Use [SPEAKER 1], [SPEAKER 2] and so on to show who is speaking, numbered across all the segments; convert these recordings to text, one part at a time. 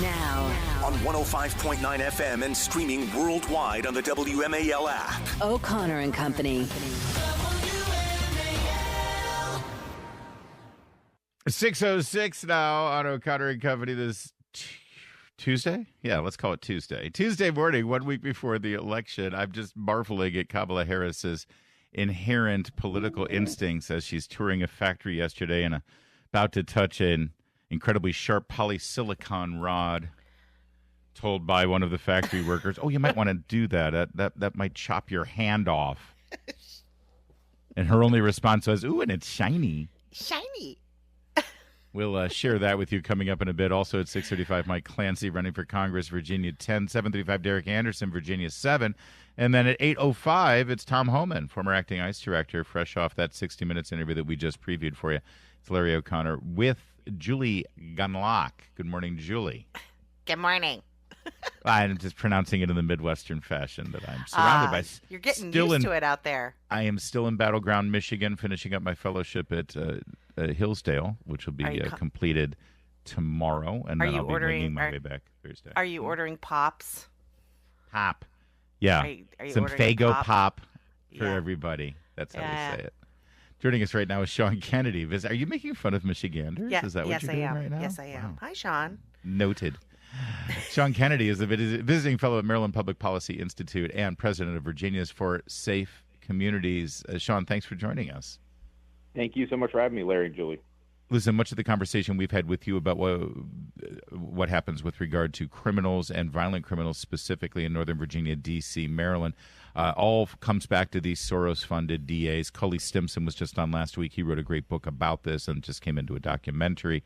[SPEAKER 1] Now.
[SPEAKER 2] On 105.9 FM and streaming worldwide on the WMAL app.
[SPEAKER 1] O'Connor and Company.
[SPEAKER 3] 6:06 now on O'Connor and Company this Tuesday? Yeah, let's call it Tuesday. Tuesday morning, 1 week before the election. I'm just marveling at Kamala Harris's inherent political instincts as she's touring a factory yesterday and about to touch an incredibly sharp polysilicon rod, told by one of the factory workers, "Oh, you might want to do that. That might chop your hand off." And her only response was, "Ooh, and it's shiny."
[SPEAKER 4] Shiny.
[SPEAKER 3] We'll share that with you coming up in a bit. Also at 6:35, Mike Clancy running for Congress, Virginia 10, 7:35, Derek Anderson, Virginia 7. And then at 8:05, it's Tom Homan, former acting ICE director, fresh off that 60 Minutes interview that we just previewed for you. It's Larry O'Connor with Julie Gunlock. Good morning, Julie.
[SPEAKER 4] Good morning.
[SPEAKER 3] I'm just pronouncing it in the Midwestern fashion that I'm surrounded by.
[SPEAKER 4] You're getting used to it out there.
[SPEAKER 3] I am still in Battleground, Michigan, finishing up my fellowship at Hillsdale, which will be completed tomorrow, and then I'll be winging my way back Thursday.
[SPEAKER 4] Are you ordering pops?
[SPEAKER 3] Pop. Yeah.
[SPEAKER 4] Are you
[SPEAKER 3] some
[SPEAKER 4] ordering
[SPEAKER 3] Faygo pop for
[SPEAKER 4] Yeah.
[SPEAKER 3] everybody. That's how we say it. Joining us right now is Sean Kennedy. Are you making fun of Michiganders?
[SPEAKER 4] Yeah.
[SPEAKER 3] Is that what you're doing right now?
[SPEAKER 4] Yes, I am.
[SPEAKER 3] Wow.
[SPEAKER 4] Hi, Sean.
[SPEAKER 3] Noted. Sean Kennedy is a visiting fellow at Maryland Public Policy Institute and president of Virginia's for Safe Communities. Sean, thanks for joining us.
[SPEAKER 5] Thank you so much for having me, Larry and Julie.
[SPEAKER 3] Listen, much of the conversation we've had with you about what happens with regard to criminals and violent criminals, specifically in Northern Virginia, D.C., Maryland, all comes back to these Soros-funded DAs. Cully Stimson was just on last week. He wrote a great book about this and just came into a documentary.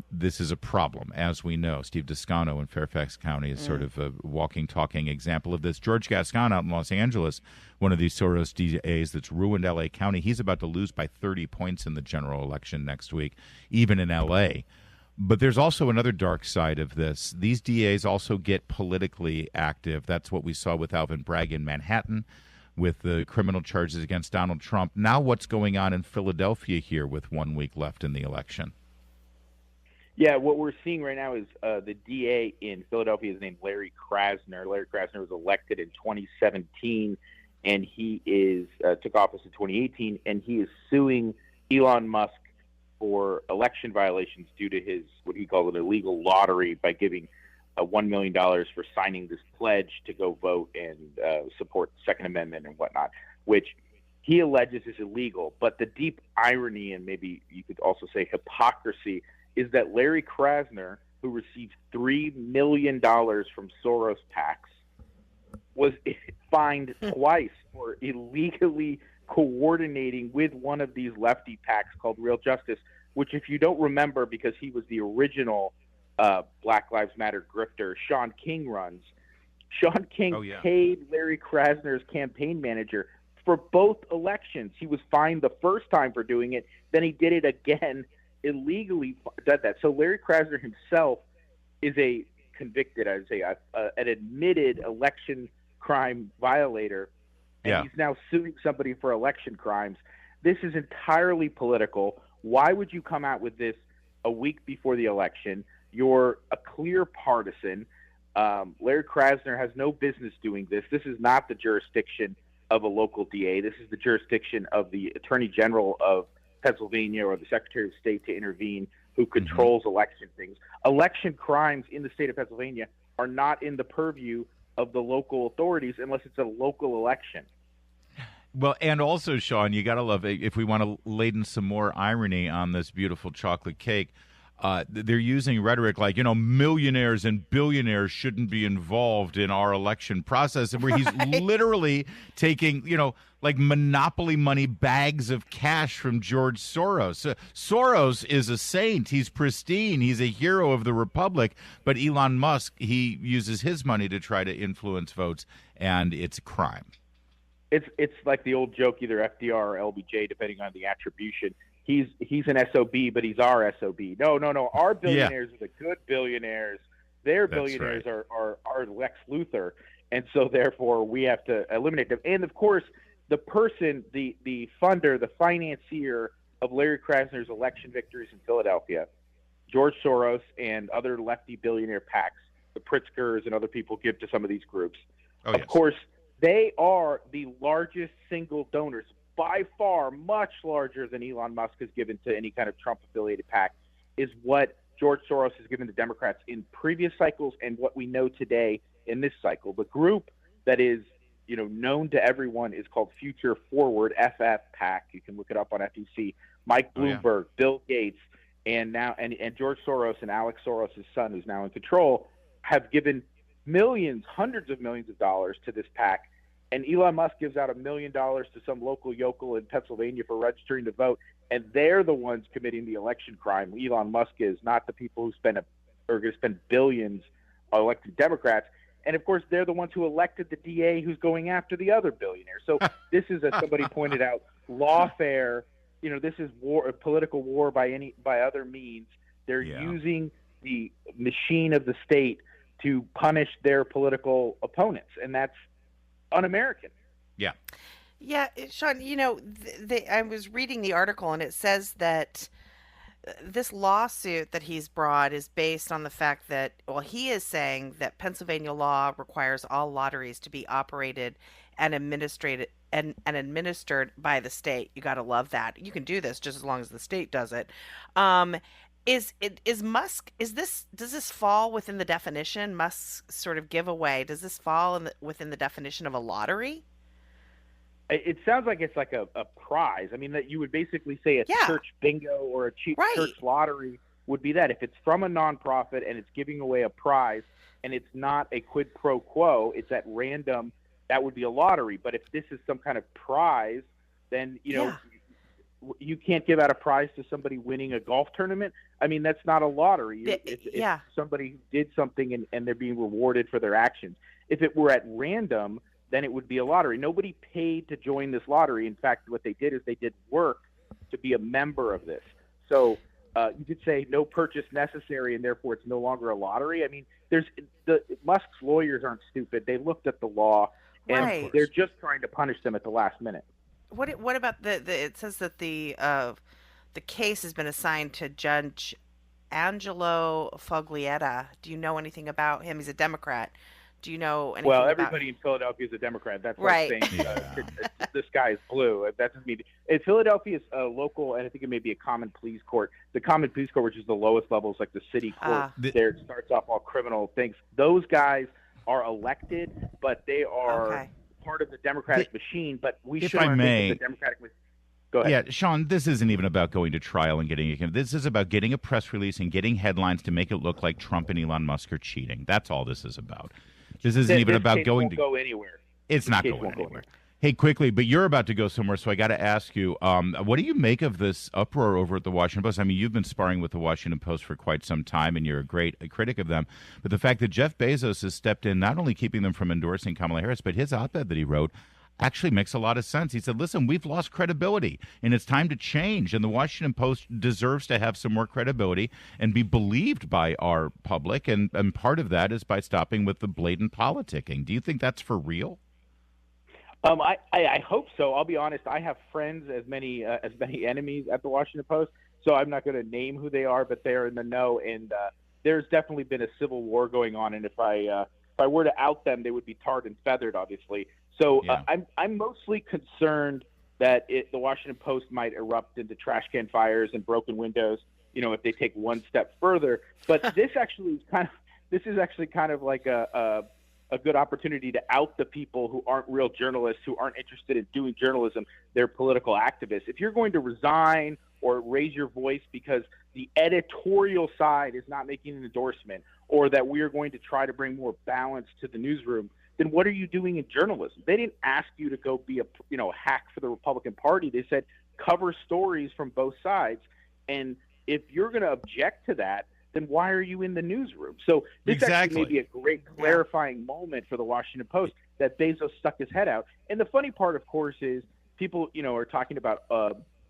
[SPEAKER 3] This is a problem, as we know. Steve Descano in Fairfax County is sort of a walking, talking example of this. George Gascon out in Los Angeles, one of these Soros DAs that's ruined L.A. County. He's about to lose by 30 points in the general election next week, even in L.A. But there's also another dark side of this. These DAs also get politically active. That's what we saw with Alvin Bragg in Manhattan, with the criminal charges against Donald Trump. Now what's going on in Philadelphia here with 1 week left in the election?
[SPEAKER 5] Yeah, what we're seeing right now is the DA in Philadelphia is named Larry Krasner. Larry Krasner was elected in 2017, and he took office in 2018, and he is suing Elon Musk for election violations due to his, what he called an illegal lottery, by giving $1 million for signing this pledge to go vote and support the Second Amendment and whatnot, which he alleges is illegal. But the deep irony, and maybe you could also say hypocrisy, is that Larry Krasner, who received $3 million from Soros PACs, was fined twice for illegally coordinating with one of these lefty PACs called Real Justice, which, if you don't remember, because he was the original Black Lives Matter grifter, Sean King runs. Sean King paid Larry Krasner's campaign manager for both elections. He was fined the first time for doing it, then he did it again, illegally did that. So Larry Krasner himself is a convicted, I would say, an admitted election crime violator, and he's now suing somebody for election crimes. This is entirely political. Why would you come out with this a week before the election? You're a clear partisan. Larry Krasner has no business doing this. This is not the jurisdiction of a local DA. This is the jurisdiction of the Attorney General of Pennsylvania or the Secretary of State to intervene, who controls election things. Election crimes in the state of Pennsylvania are not in the purview of the local authorities unless it's a local election.
[SPEAKER 3] Well, and also, Sean, you got to love it. If we want to laden some more irony on this beautiful chocolate cake, they're using rhetoric like, millionaires and billionaires shouldn't be involved in our election process, and where he's literally taking, like monopoly money bags of cash from George Soros. Soros is a saint. He's pristine. He's a hero of the republic. But Elon Musk, he uses his money to try to influence votes, and it's a crime.
[SPEAKER 5] It's like the old joke, either FDR or LBJ, depending on the attribution. He's an SOB, but he's our SOB. No. Our billionaires are the good billionaires. Their billionaires are Lex Luthor. And so, therefore, we have to eliminate them. And, of course, the person, the funder, the financier of Larry Krasner's election victories in Philadelphia George Soros and other lefty billionaire PACs, the Pritzkers and other people give to some of these groups.
[SPEAKER 3] Oh,
[SPEAKER 5] of
[SPEAKER 3] yes.
[SPEAKER 5] course, they are the largest single donors, by far much larger than Elon Musk has given to any kind of Trump-affiliated PAC, is what George Soros has given to Democrats in previous cycles and what we know today in this cycle. The group that is known to everyone is called Future Forward, FF PAC. You can look it up on FEC. Mike Bloomberg, Bill Gates, and George Soros and Alex Soros' son, who's now in control, have given millions, hundreds of millions of dollars to this PAC. And Elon Musk gives out $1 million to some local yokel in Pennsylvania for registering to vote, and they're the ones committing the election crime. Elon Musk is, not the people who are going to spend billions on electing Democrats. And, of course, they're the ones who elected the DA who's going after the other billionaire. So this is, as somebody pointed out, lawfare. This is war, a political war by other means. They're using the machine of the state to punish their political opponents, and that's un-American.
[SPEAKER 3] Yeah.
[SPEAKER 4] Yeah, Sean, I was reading the article, and it says that this lawsuit that he's brought is based on the fact that, he is saying that Pennsylvania law requires all lotteries to be operated and administered by the state. You got to love that. You can do this just as long as the state does it. Does this fall within the definition? Musk's sort of giveaway, does this fall within the definition of a lottery?
[SPEAKER 5] It sounds like it's like a prize. I mean, that you would basically say a church bingo or a cheap church lottery would be that. If it's from a nonprofit and it's giving away a prize and it's not a quid pro quo, it's at random, that would be a lottery. But if this is some kind of prize, then, you can't give out a prize to somebody winning a golf tournament. I mean, that's not a lottery. It's somebody who did something and they're being rewarded for their actions. If it were at random, then it would be a lottery. Nobody paid to join this lottery. In fact, what they did is they did work to be a member of this. So you could say no purchase necessary, and therefore it's no longer a lottery. I mean, Musk's lawyers aren't stupid. They looked at the law, and they're just trying to punish them at the last minute.
[SPEAKER 4] What about it says that the case has been assigned to Judge Angelo Foglietta. Do you know anything about him? He's a Democrat. Do you know anything about
[SPEAKER 5] everybody in Philadelphia is a Democrat. That's like saying the sky is blue. That doesn't mean Philadelphia is a local, and I think it may be a common pleas court. The common pleas court, which is the lowest level, is like the city court. There it starts off all criminal things. Those guys are elected, but they are part of the Democratic machine. But we should think of the Democratic machine. Go ahead.
[SPEAKER 3] Yeah, Sean, this isn't even about going to trial and getting – this is about getting a press release and getting headlines to make it look like Trump and Elon Musk are cheating. That's all this is about. This isn't even about going to
[SPEAKER 5] go anywhere.
[SPEAKER 3] It's not going anywhere. Hey, quickly, but you're about to go somewhere, so I got to ask you, what do you make of this uproar over at the Washington Post? I mean, you've been sparring with the Washington Post for quite some time, and you're a critic of them. But the fact that Jeff Bezos has stepped in, not only keeping them from endorsing Kamala Harris, but his op-ed that he wrote actually makes a lot of sense. He said, listen, we've lost credibility, and it's time to change, and the Washington Post deserves to have some more credibility and be believed by our public, and part of that is by stopping with the blatant politicking. Do you think that's for real?
[SPEAKER 5] I hope so. I'll be honest. I have friends as many enemies at the Washington Post, so I'm not going to name who they are, but they're in the know, and there's definitely been a civil war going on, and if I were to out them, they would be tarred and feathered, obviously. So I'm mostly concerned that the Washington Post might erupt into trash can fires and broken windows, if they take one step further. But this is actually kind of like a good opportunity to out the people who aren't real journalists, who aren't interested in doing journalism. They're political activists. If you're going to resign or raise your voice because the editorial side is not making an endorsement, or that we are going to try to bring more balance to the newsroom, then what are you doing in journalism? They didn't ask you to go be a hack for the Republican Party. They said cover stories from both sides. And if you're going to object to that, then why are you in the newsroom? So this actually may be a great clarifying moment for the Washington Post that Bezos stuck his head out. And the funny part, of course, is people, are talking about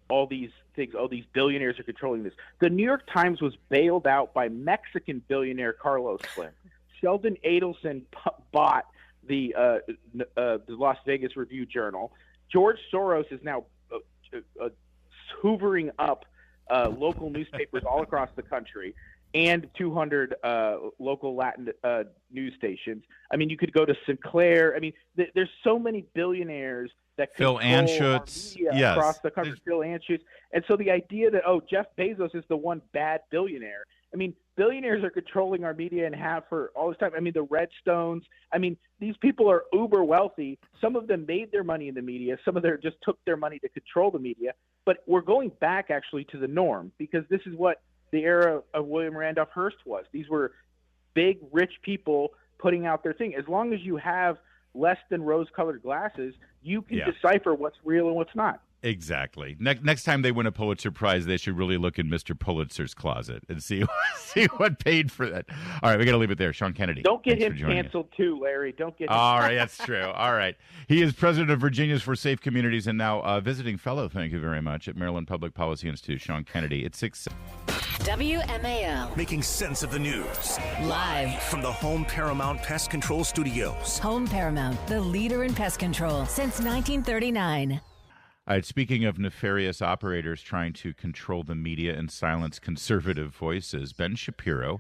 [SPEAKER 5] all these things. Oh, these billionaires are controlling this. The New York Times was bailed out by Mexican billionaire Carlos Slim. Sheldon Adelson bought the Las Vegas Review Journal. George Soros is now hoovering up local newspapers all across the country, and 200 local Latin news stations. I mean, you could go to Sinclair. I mean, there's so many billionaires that
[SPEAKER 3] Phil
[SPEAKER 5] control
[SPEAKER 3] Anschutz,
[SPEAKER 5] our media
[SPEAKER 3] yes.
[SPEAKER 5] across the country. Phil Anschutz. And so the idea that, Jeff Bezos is the one bad billionaire. I mean, billionaires are controlling our media and have for all this time. I mean, the Redstones. I mean, these people are uber wealthy. Some of them made their money in the media. Some of them just took their money to control the media. But we're going back actually to the norm, because this is what the era of William Randolph Hearst was. These were big, rich people putting out their thing. As long as you have less than rose-colored glasses, you can decipher what's real and what's not.
[SPEAKER 3] Exactly. Next time they win a Pulitzer Prize, they should really look in Mr. Pulitzer's closet and see what paid for that. All right, we got to leave it there. Sean Kennedy.
[SPEAKER 5] Don't get
[SPEAKER 3] him
[SPEAKER 5] canceled too, Larry. Don't get him.
[SPEAKER 3] All right, that's true. All right. He is president of Virginians for Safe Communities and now visiting fellow, thank you very much, at Maryland Public Policy Institute, Sean Kennedy. It's 6.
[SPEAKER 1] WMAL.
[SPEAKER 2] Making sense of the news.
[SPEAKER 1] Live
[SPEAKER 2] From the Home Paramount Pest Control Studios.
[SPEAKER 1] Home Paramount, the leader in pest control since 1939.
[SPEAKER 3] All right, speaking of nefarious operators trying to control the media and silence conservative voices, Ben Shapiro,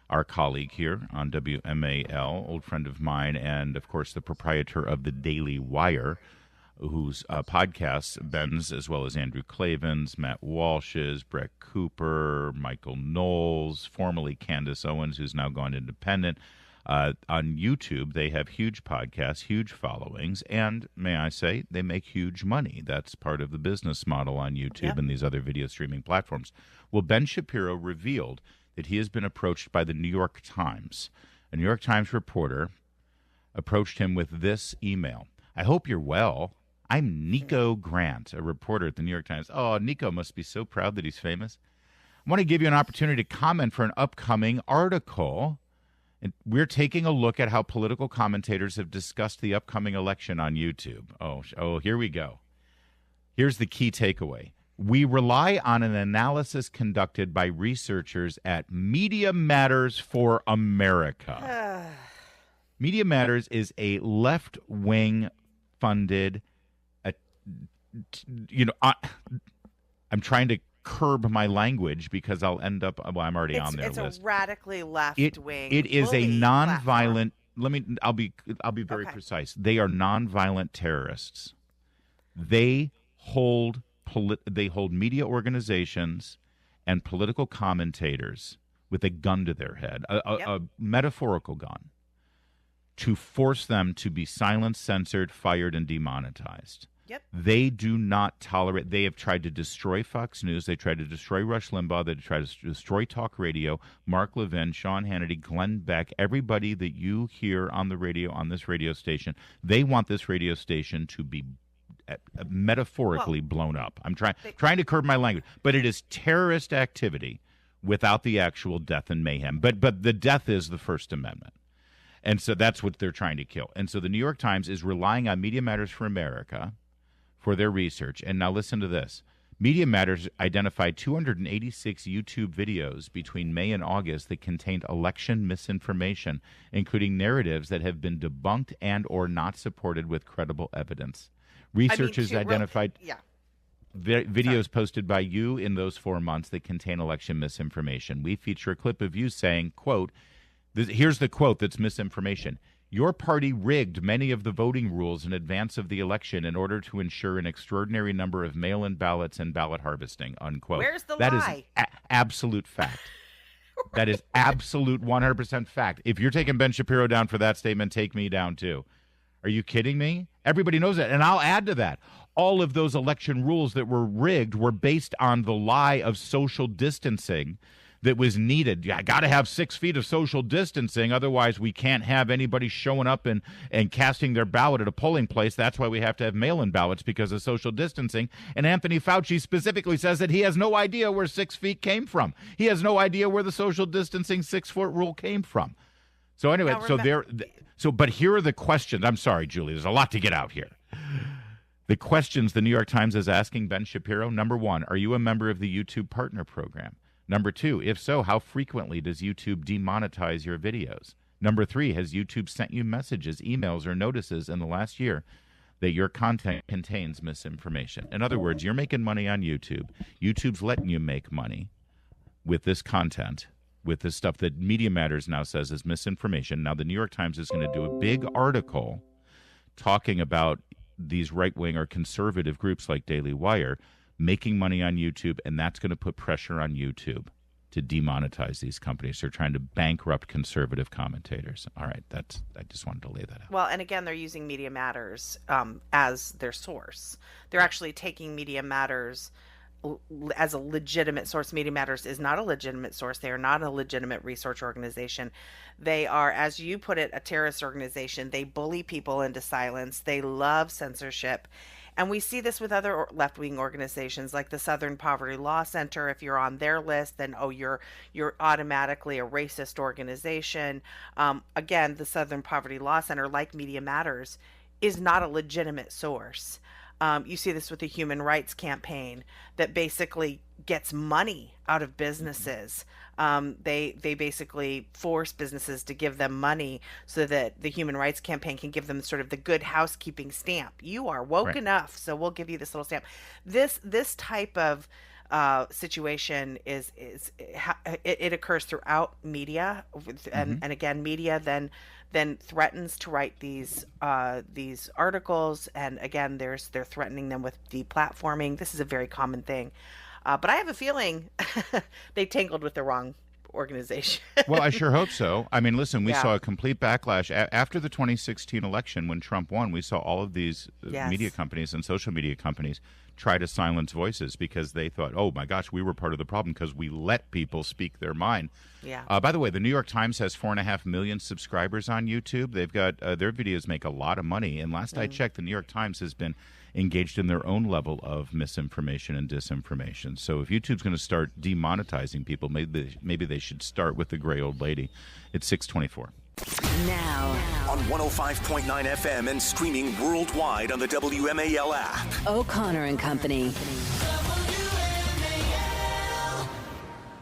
[SPEAKER 3] our colleague here on WMAL, old friend of mine, and, of course, the proprietor of the Daily Wire, whose podcasts, Ben's, as well as Andrew Klavan's, Matt Walsh's, Brett Cooper, Michael Knowles, formerly Candace Owens, who's now gone independent. On YouTube, they have huge podcasts, huge followings, and, may I say, they make huge money. That's part of the business model on YouTube and these other video streaming platforms. Well, Ben Shapiro revealed that he has been approached by the New York Times. A New York Times reporter approached him with this email. I hope you're well. I'm Nico Grant, a reporter at the New York Times. Oh, Nico must be so proud that he's famous. I want to give you an opportunity to comment for an upcoming article. And we're taking a look at how political commentators have discussed the upcoming election on YouTube. Oh, here we go. Here's the key takeaway. We rely on an analysis conducted by researchers at Media Matters for America. Media Matters is a left-wing funded, I'm trying to curb my language because I'll end up. Well, I'm already on their list.
[SPEAKER 4] It's a radically left wing.
[SPEAKER 3] It is a nonviolent. I'll be very precise. They are nonviolent terrorists. They hold media organizations and political commentators with a gun to their head, a metaphorical gun, to force them to be silenced, censored, fired, and demonetized.
[SPEAKER 4] Yep.
[SPEAKER 3] They do not tolerate. They have tried to destroy Fox News. They tried to destroy Rush Limbaugh. They tried to destroy Talk Radio, Mark Levin, Sean Hannity, Glenn Beck, everybody that you hear on the radio, on this radio station. They want this radio station to be metaphorically blown up. I'm trying to curb my language, but it is terrorist activity without the actual death and mayhem. But the death is the First Amendment. And so that's what they're trying to kill. And so the New York Times is relying on Media Matters for America for their research. And now listen to this. Media Matters identified 286 YouTube videos between May and August that contained election misinformation, including narratives that have been debunked and or not supported with credible evidence. Researchers identified videos posted by you in those 4 months that contain election misinformation. We feature a clip of you saying, quote, here's the quote that's misinformation. Your party rigged many of the voting rules in advance of the election in order to ensure an extraordinary number of mail-in ballots and ballot harvesting, unquote.
[SPEAKER 4] Where's the
[SPEAKER 3] lie?
[SPEAKER 4] That
[SPEAKER 3] is absolute fact. That is absolute 100% fact. If you're taking Ben Shapiro down for that statement, take me down too. Are you kidding me? Everybody knows that. And I'll add to that. All of those election rules that were rigged were based on the lie of social distancing that was needed. Yeah, I got to have 6 feet of social distancing. Otherwise, we can't have anybody showing up and casting their ballot at a polling place. That's why we have to have mail-in ballots, because of social distancing. And Anthony Fauci specifically says that he has no idea where 6 feet came from. He has no idea where the social distancing 6-foot rule came from. So anyway, but here are the questions. I'm sorry, Julie. There's a lot to get out here. The questions the New York Times is asking Ben Shapiro. Number 1, are you a member of the YouTube Partner Program? Number 2, if so, how frequently does YouTube demonetize your videos? Number 3, has YouTube sent you messages, emails, or notices in the last year that your content contains misinformation. In other words, you're making money on YouTube. YouTube's letting you make money with this content, with this stuff that Media Matters now says is misinformation. Now, the New York Times is going to do a big article talking about these right-wing or conservative groups like Daily Wire making money on YouTube, and that's going to put pressure on YouTube to demonetize these companies. They're trying to bankrupt conservative commentators. All right, I just wanted to lay that out.
[SPEAKER 4] Well, and again, they're using Media Matters as their source. They're actually taking Media Matters as a legitimate source. Media Matters is not a legitimate source. They are not a legitimate research organization. They are, as you put it, a terrorist organization. They bully people into silence. They love censorship. And we see this with other left-wing organizations like the Southern Poverty Law Center. If you're on their list, then you're automatically a racist organization. Again, the Southern Poverty Law Center, like Media Matters, is not a legitimate source. You see this with the Human Rights Campaign that basically gets money out of businesses. They basically force businesses to give them money so that the Human Rights Campaign can give them sort of the good housekeeping stamp. You are woke enough, so we'll give you this little stamp. This type of situation it occurs throughout media, and again, media then threatens to write these articles, and again, they're threatening them with deplatforming. This is a very common thing, but I have a feeling they tangled with the wrong organization.
[SPEAKER 3] Well, I sure hope so. I mean, listen, we saw a complete backlash after the 2016 election when Trump won. We saw all of these media companies and social media companies try to silence voices because they thought, oh my gosh, we were part of the problem because we let people speak their mind. Yeah. By the way, the New York Times has 4.5 million subscribers on YouTube. They've got their videos make a lot of money. And last I checked, the New York Times has been engaged in their own level of misinformation and disinformation. So if YouTube's going to start demonetizing people, maybe they should start with the gray old lady. It's 6:24.
[SPEAKER 1] Now
[SPEAKER 2] on 105.9 FM and streaming worldwide on the WMAL app.
[SPEAKER 1] O'Connor and Company.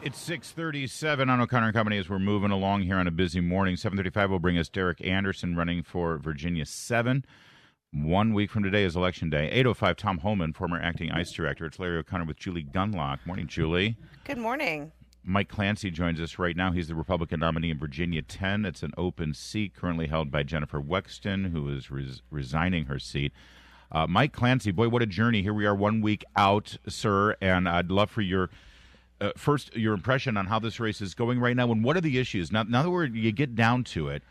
[SPEAKER 3] It's 6:37 on O'Connor and Company as we're moving along here on a busy morning. 7:35 will bring us Derek Anderson running for Virginia 7. 1 week from today is Election Day. 8:05, Tom Holman, former acting ICE director. It's Larry O'Connor with Julie Gunlock. Morning, Julie.
[SPEAKER 4] Good morning.
[SPEAKER 3] Mike Clancy joins us right now. He's the Republican nominee in Virginia 10. It's an open seat currently held by Jennifer Wexton, who is resigning her seat. Mike Clancy, boy, what a journey. Here we are 1 week out, sir, and I'd love for your first your impression on how this race is going right now, and what are the issues? Now that you get down to it,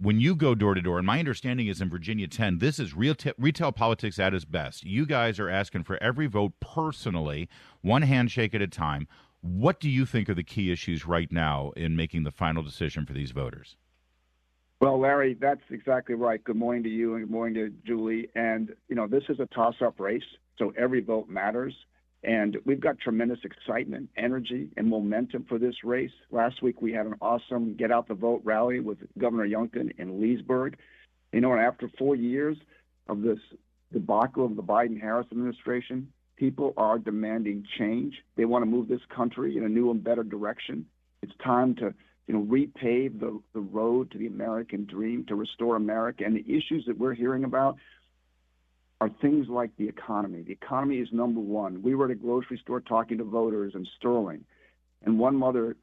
[SPEAKER 3] when you go door to door, and my understanding is in Virginia 10, this is retail politics at its best. You guys are asking for every vote personally, one handshake at a time. What do you think are the key issues right now in making the final decision for these voters?
[SPEAKER 6] Well, Larry, that's exactly right. Good morning to you and good morning to Julie. And, this is a toss-up race, so every vote matters. And we've got tremendous excitement, energy, and momentum for this race. Last week, we had an awesome Get Out the Vote rally with Governor Youngkin in Leesburg. And after 4 years of this debacle of the Biden-Harris administration, people are demanding change. They want to move this country in a new and better direction. It's time to, repave the road to the American dream, to restore America. And the issues that we're hearing about are things like the economy. The economy is number one. We were at a grocery store talking to voters in Sterling, and one mother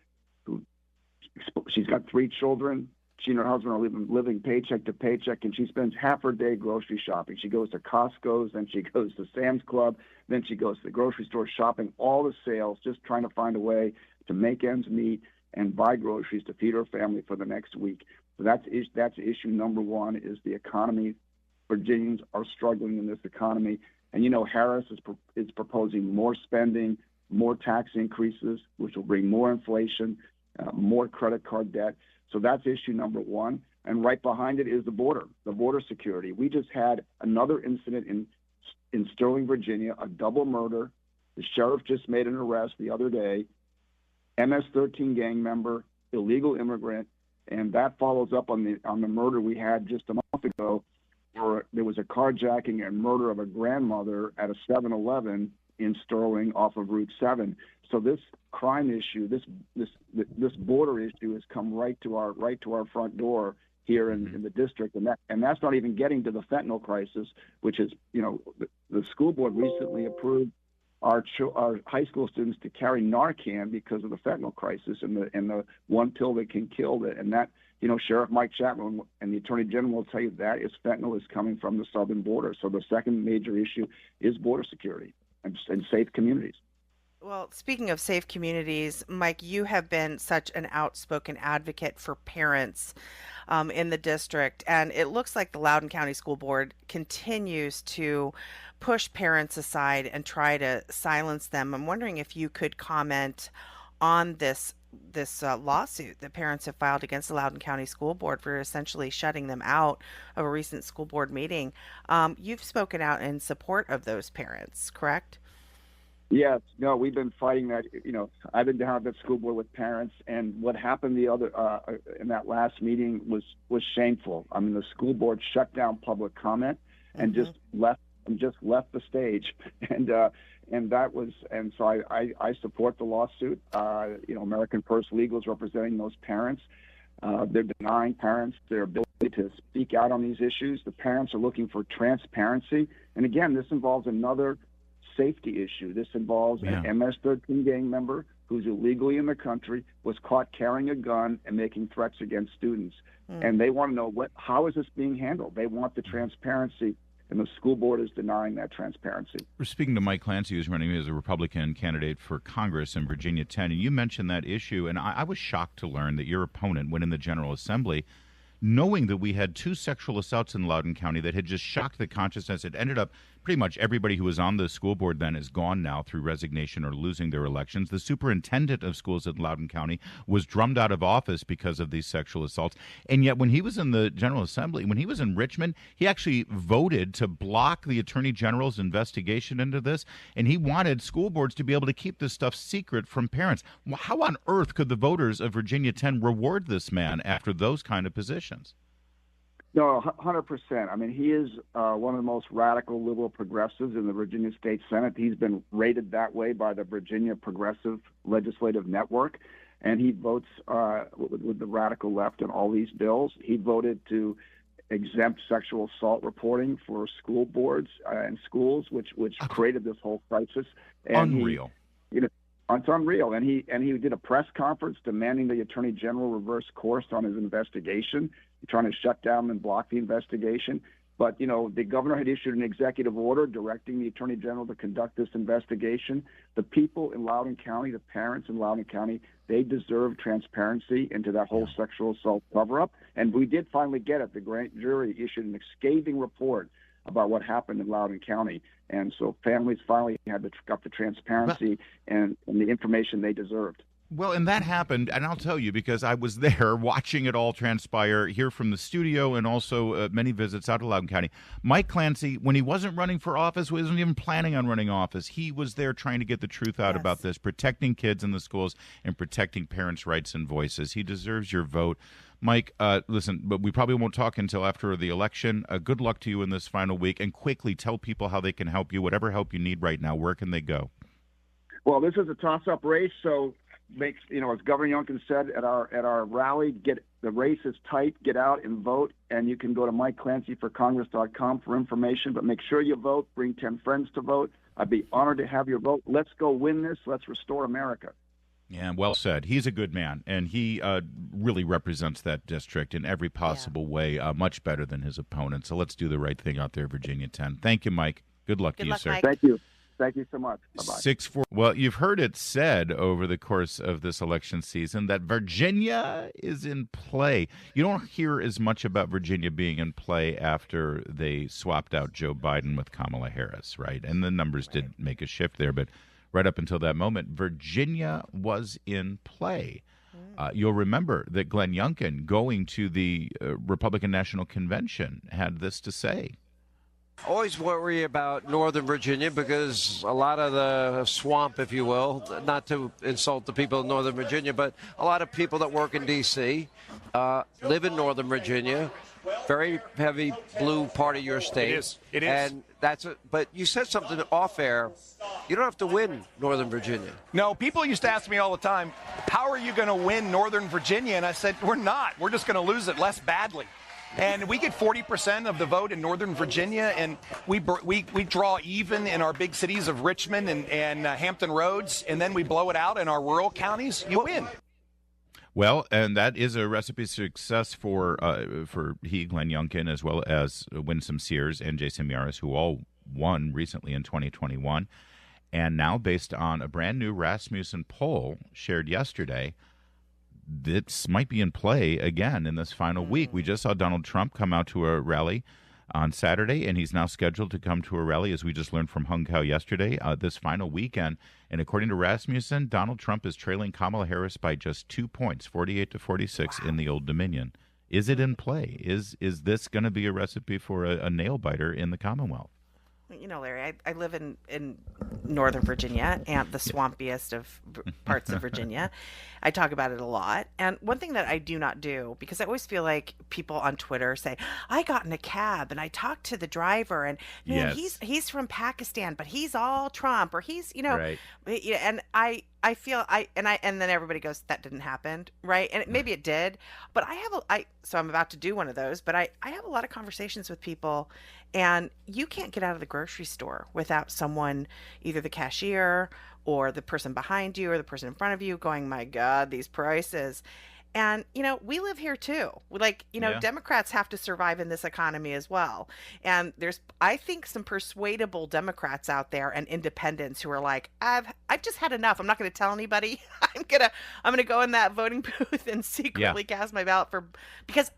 [SPEAKER 6] she's got 3 children. She and her husband are living paycheck to paycheck, and she spends half her day grocery shopping. She goes to Costco's, then she goes to Sam's Club, then she goes to the grocery store shopping, all the sales, just trying to find a way to make ends meet and buy groceries to feed her family for the next week. So that's issue number one, is the economy. Virginians are struggling in this economy. And, Harris is proposing more spending, more tax increases, which will bring more inflation, more credit card debt. So that's issue number one. And right behind it is the border security. We just had another incident in Sterling, Virginia, a double murder. The sheriff just made an arrest the other day, MS-13 gang member, illegal immigrant, and that follows up on the murder we had just a month ago, where there was a carjacking and murder of a grandmother at a 7-Eleven in Sterling off of Route 7. So this crime issue, this border issue, has come right to our front door, here in the district, and that's not even getting to the fentanyl crisis, which is, the school board recently approved our high school students to carry Narcan because of the fentanyl crisis and the one pill that can kill it. And that, Sheriff Mike Chapman and the Attorney General will tell you that fentanyl is coming from the southern border. So the second major issue is border security and safe communities.
[SPEAKER 4] Well, speaking of safe communities, Mike, you have been such an outspoken advocate for parents in the district, and it looks like the Loudoun County School Board continues to push parents aside and try to silence them. I'm wondering if you could comment on this lawsuit that parents have filed against the Loudoun County School Board for essentially shutting them out of a recent school board meeting. You've spoken out in support of those parents, correct?
[SPEAKER 6] Yes, no, we've been fighting that. I've been down at that school board with parents, and what happened in that last meeting was shameful. I mean, the school board shut down public comment and just left the stage, and so I support the lawsuit. American First Legal is representing those parents. They're denying parents their ability to speak out on these issues. The parents are looking for transparency, and again, this involves another safety issue. This involves an MS-13 gang member who's illegally in the country, was caught carrying a gun and making threats against students. And they want to know how is this being handled? They want the transparency, and the school board is denying that transparency.
[SPEAKER 3] We're speaking to Mike Clancy, who's running as a Republican candidate for Congress in Virginia 10, and you mentioned that issue, and I was shocked to learn that your opponent went in the General Assembly knowing that we had 2 sexual assaults in Loudoun County that had just shocked the consciousness. It ended up pretty much everybody who was on the school board then is gone now through resignation or losing their elections. The superintendent of schools in Loudoun County was drummed out of office because of these sexual assaults. And yet when he was in the General Assembly, when he was in Richmond, he actually voted to block the Attorney General's investigation into this. And he wanted school boards to be able to keep this stuff secret from parents. How on earth could the voters of Virginia 10 reward this man after those kind of positions?
[SPEAKER 6] No, 100%. I mean, he is one of the most radical liberal progressives in the Virginia State Senate. He's been rated that way by the Virginia Progressive Legislative Network, and he votes with the radical left on all these bills. He voted to exempt sexual assault reporting for school boards and schools, which created this whole crisis. And
[SPEAKER 3] unreal.
[SPEAKER 6] It's unreal. And he did a press conference demanding the Attorney General reverse course on his investigation, trying to shut down and block the investigation. But, the governor had issued an executive order directing the Attorney General to conduct this investigation. The people in Loudoun County, the parents in Loudoun County, they deserve transparency into that whole sexual assault cover-up. And we did finally get it. The grand jury issued a scathing report about what happened in Loudoun County. And so families finally got the transparency and the information they deserved.
[SPEAKER 3] Well, and that happened, and I'll tell you, because I was there watching it all transpire here from the studio and also many visits out to Loudoun County. Mike Clancy, when he wasn't running for office, wasn't even planning on running office, he was there trying to get the truth out about this, protecting kids in the schools and protecting parents' rights and voices. He deserves your vote. Mike, listen, but we probably won't talk until after the election. Good luck to you in this final week, and quickly tell people how they can help you, whatever help you need right now. Where can they go?
[SPEAKER 6] Well, this is a toss-up race, so as Governor Youngkin said at our rally, the race is tight. Get out and vote, and you can go to MikeClancyForCongress.com for information. But make sure you vote. Bring 10 friends to vote. I'd be honored to have your vote. Let's go win this. Let's restore America.
[SPEAKER 3] Yeah, well said. He's a good man, and he really represents that district in every possible way, much better than his opponent. So let's do the right thing out there, Virginia 10. Thank you, Mike. Good luck to you, sir.
[SPEAKER 4] Mike.
[SPEAKER 6] Thank you. Thank you so much. Bye-bye.
[SPEAKER 3] 6-4. Well, you've heard it said over the course of this election season that Virginia is in play. You don't hear as much about Virginia being in play after they swapped out Joe Biden with Kamala Harris, right? And the numbers did make a shift there, but right up until that moment, Virginia was in play. You'll remember that Glenn Youngkin, going to the Republican National Convention, had this to say.
[SPEAKER 7] Always worry about Northern Virginia because a lot of the swamp, if you will, not to insult the people of Northern Virginia, but a lot of people that work in D.C. Live in Northern Virginia. very heavy blue part of your state.
[SPEAKER 8] It is. It is.
[SPEAKER 7] And but you said something off air. You don't have to win Northern Virginia.
[SPEAKER 8] No, people used to ask me all the time, how are you going to win Northern Virginia? And I said, we're not. We're just going to lose it less badly. And we get 40% of the vote in Northern Virginia, and we draw even in our big cities of Richmond and Hampton Roads, and then we blow it out in our rural counties. You win.
[SPEAKER 3] Well, and that is a recipe of success for Glenn Youngkin, as well as Winsome Sears and Jason Miyares, who all won recently in 2021. And now, based on a brand new Rasmussen poll shared yesterday, this might be in play again in this final week. We just saw Donald Trump come out to a rally on Saturday, and he's now scheduled to come to a rally, as we just learned from Hung Kao yesterday, this final weekend. And according to Rasmussen, Donald Trump is trailing Kamala Harris by just 2 points, 48-46 in the Old Dominion. Is it in play? Is this going to be a recipe for a nail-biter in the Commonwealth?
[SPEAKER 4] You know, Larry, I live in Northern Virginia, and the swampiest of parts of Virginia. I talk about it a lot. And one thing that I do not do, because I always feel like people on Twitter say, I got in a cab and I talked to the driver, and man, he's from Pakistan, but he's all Trump, or he's, right. And I feel and then everybody goes, that didn't happen, right? And maybe it did, but so I'm about to do one of those, but I have a lot of conversations with people, and you can't get out of the grocery store without someone, either the cashier or the person behind you or the person in front of you, going, my God, these prices. And, we live here too. Democrats have to survive in this economy as well. And there's, I think, some persuadable Democrats out there and independents who are like, I've just had enough. I'm not going to tell anybody. I'm going to go in that voting booth and secretly cast my ballot because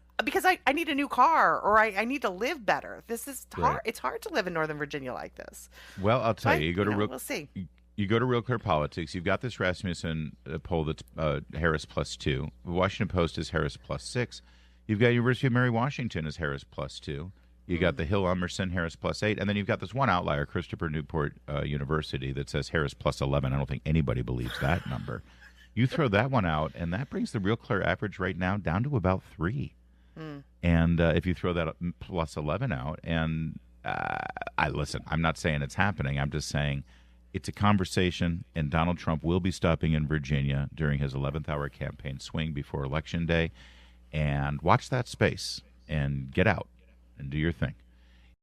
[SPEAKER 4] I need a new car, or I need to live better. This is hard. Right. It's hard to live in Northern Virginia like this.
[SPEAKER 3] Well, I'll tell you,
[SPEAKER 4] we'll see.
[SPEAKER 3] You go to Real Clear Politics, you've got this Rasmussen poll that's Harris +2. The Washington Post is Harris +6. You've got University of Mary Washington as Harris +2. You got the Hill Emerson Harris +8. And then you've got this one outlier, Christopher Newport University, that says Harris +11. I don't think anybody believes that number. You throw that one out, and that brings the Real Clear average right now down to about 3. And if you throw that +11 out, and listen, I'm not saying it's happening. I'm just saying it's a conversation, and Donald Trump will be stopping in Virginia during his 11th hour campaign swing before Election Day. And watch that space and get out and do your thing.